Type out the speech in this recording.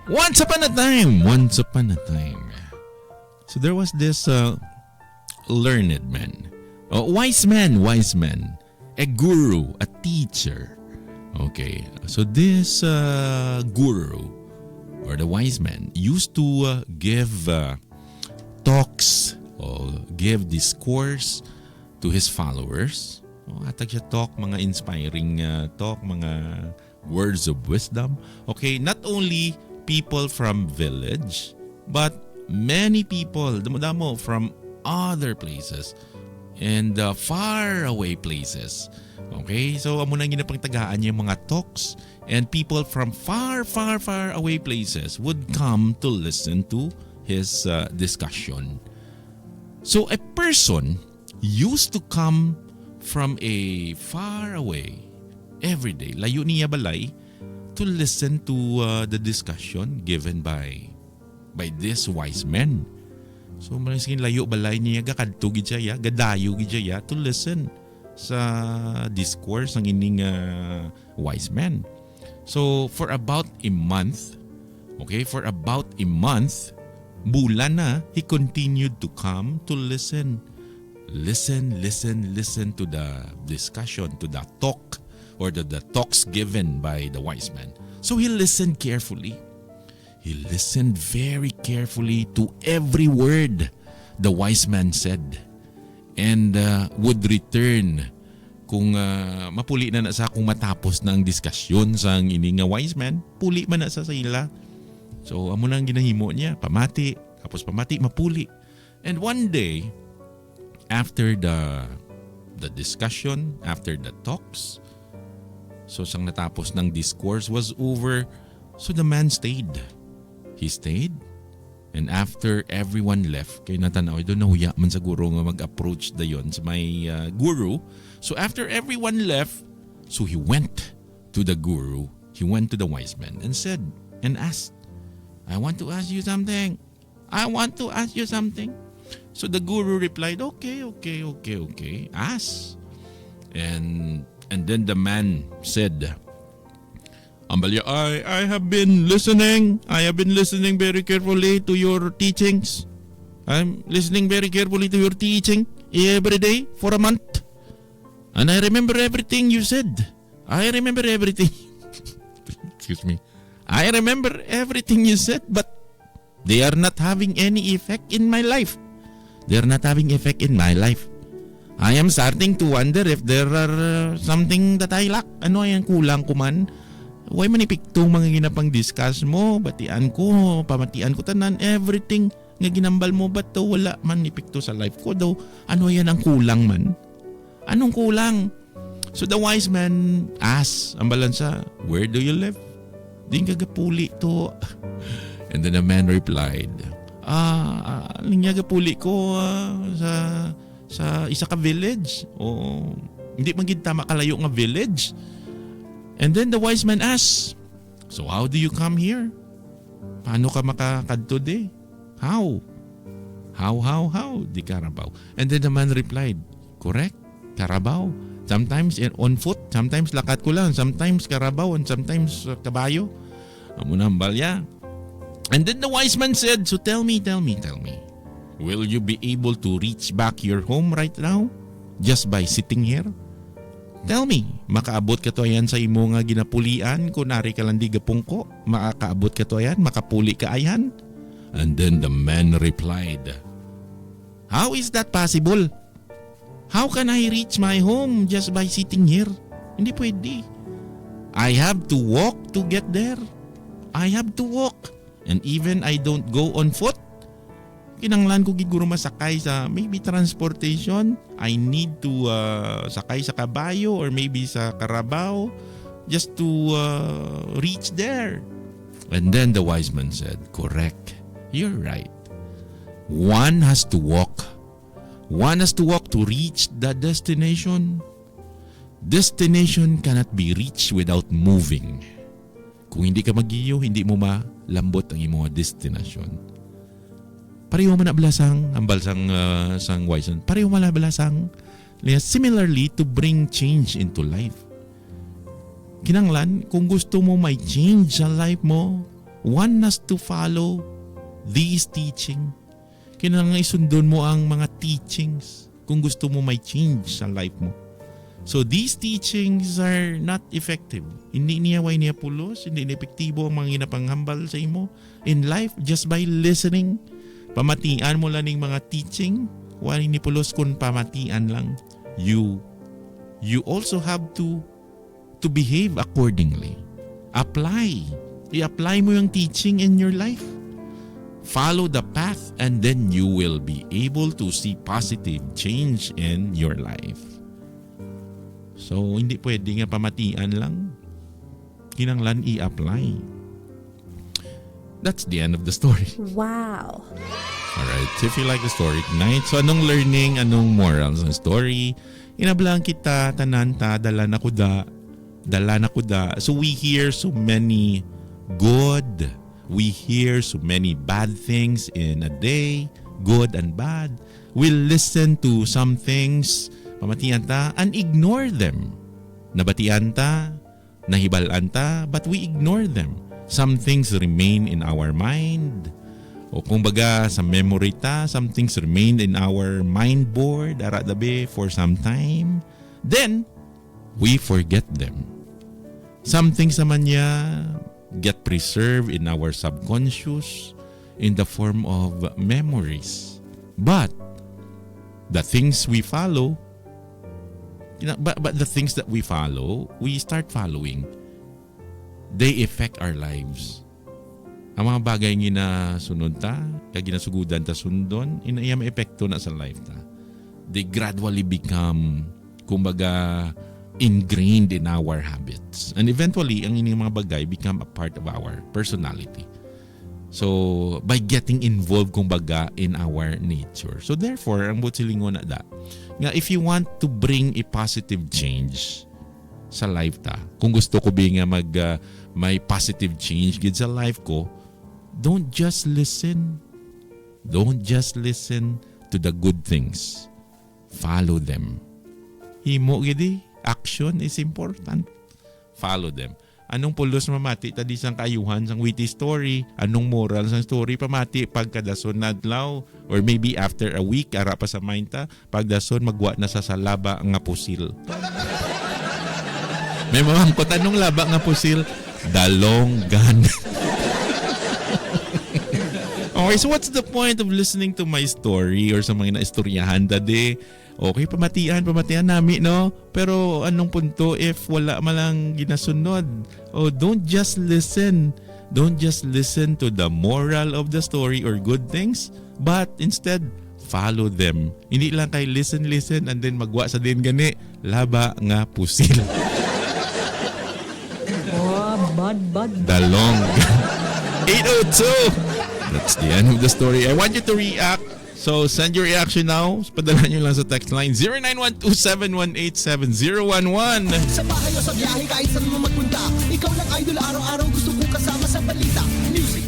Once upon a time. So there was this learned man, wise man, a guru, a teacher. Okay, so this guru or the wise man used to give talks or give discourse to his followers. Atag siya talk, mga inspiring talk, mga words of wisdom. Okay, not only people from village, but many people, damo-damo, from other places and far away places. Okay, so amo nang ginapangtagaan niya yung mga talks, and people from far away places would come to listen to his discussion. So a person used to come from a far away every day, layo niya balay, to listen to the discussion given by this wise man. So malasing layo balay niya gakadto gid siya, gadayo gid siya to listen sa discourse ng ining wise man. So for about a month, bulan na, he continued to come to listen to the discussion, to the talk or the talks given by the wise man. So he listened carefully. He listened very carefully to every word the wise man said, and would return kung mapuli na sa kung matapos na ang diskusyon sa ining wise man, puli man na sa ila. So amo nang ginahimo niya, pamati, tapos pamati, mapuli. And one day, after the discussion, after the talks, so sang natapos ng discourse was over, so the man stayed. He stayed, and after everyone left, kay natanaw doon nahuya man sa guro nga mag-approach dayon sa may guru. So after everyone left, so he went to the guru, he went to the wise man and said and asked, I want to ask you something. So the guru replied, okay. Ask. And then the man said, Ambalya, I have been listening very carefully to your teachings. I'm listening very carefully to your teaching every day for a month. And I remember everything you said. I remember everything. Excuse me. I remember everything you said, but they are not having any effect in my life. I am starting to wonder if there are something that I lack. Ano ay ang kulang ko man? Why manipikto mga ginapang discuss mo? Batian ko, pamatian ko tanan, everything nga ginambal mo, ba't daw wala man nipikto sa life ko daw? Ano yan ang kulang man? Anong kulang? So the wise man asked ang balansa, where do you live? Di ka gapuli to. And then the man replied, linya gapuli ko sa isa ka village. O hindi man gid tama kalayo nga village. And then the wise man asked, so how do you come here? Paano ka makakadto di? How? Di karabaw. And then the man replied, correct, karabaw. Sometimes on foot, sometimes lakat ko lang, sometimes karabaw, and sometimes kabayo. Amo nang balya. And then the wise man said, so tell me. Will you be able to reach back your home right now? Just by sitting here? Tell me, makaabot ka to ayan sa imo nga ginapulian, kunari ka lang di gapungko, makakaabot ka to ayan, makapuli ka ayan? And then the man replied, how is that possible? How can I reach my home just by sitting here? Hindi pwede. I have to walk to get there. I have to walk. And even I don't go on foot. Kinanglan ko giguro masakay sa maybe transportation. I need to sakay sa kabayo or maybe sa karabaw just to reach there. And then the wise man said, correct. You're right. One has to walk. One has to walk to reach the destination. Destination cannot be reached without moving. Kung hindi ka magiyo, hindi mo malambot ang imong destination. Pareho man na belasang ambal sang wise man. Pareho man na belasang similarly to bring change into life. Kinanglan kung gusto mo may change sa life mo, one has to follow these teaching. Kailangan isundon mo ang mga teachings kung gusto mo may change sa life mo. So these teachings are not effective. Hindi niya pulos, hindi epektibo ang mga ginapanghambal sa imo in life just by listening. Pamatian mo lang ng mga teaching, wala ni pulos kung pamatian lang. You also have to behave accordingly. I-apply mo yung teaching in your life. Follow the path and then you will be able to see positive change in your life. So, hindi pwede nga pamatian lang. Kinanglan i-apply. That's the end of the story. Wow. Alright, so if you like the story tonight, so anong learning, anong morals ng story? Inablaan kita, tananta, dala na kuda. So we hear so many good. We hear so many bad things in a day, good and bad. We listen to some things, pamatian ta, and ignore them. Nabatian ta, nahibalan ta, but we ignore them. Some things remain in our mind. O kumbaga sa memory ta, some things remain in our mind board, aradabi for some time. Then, we forget them. Some things naman niya get preserved in our subconscious in the form of memories. But the things we follow, but the things that we follow, we start following, they affect our lives. Ang mga bagay nga sunod ta, kaya ginasugudan ta sundon, inayam epekto na sa life ta. They gradually become, kumbaga, ingrained in our habits. And eventually, ang inyong mga bagay become a part of our personality. So, by getting involved, kumbaga, in our nature. So, therefore, ang butsilingon na nga, if you want to bring a positive change sa life ta, kung gusto ko nga may positive change gid sa life ko, don't just listen. Don't just listen to the good things. Follow them. Himo gidi, action is important. Follow them. Anong pulos mamati tadi sang kayuhan sang witty story? Anong moral sang story pamati pagkadason nadlaw or maybe after a week ara pa sa mind ta pagdason magwa na sa salaba nga pusil. May mamangkot anong laba nga pusil? The long gun. Okay, so what's the point of listening to my story or sa mga naistoryahan dade? Okay, pamatian nami, no? Pero anong punto if wala malang ginasunod? Oh, don't just listen. Don't just listen to the moral of the story or good things, but instead, follow them. Hindi lang kay listen and then magwa sa din gani, laba nga pusil. Oh, bad. The long 802. That's the end of the story. I want you to react. So send your reaction now. Padala nyo lang sa text line 0912-718-7011. Sa bahay o sa biyahe kahit saan mo magpunta, ikaw lang idol, araw-araw gusto kong kasama sa balita. Music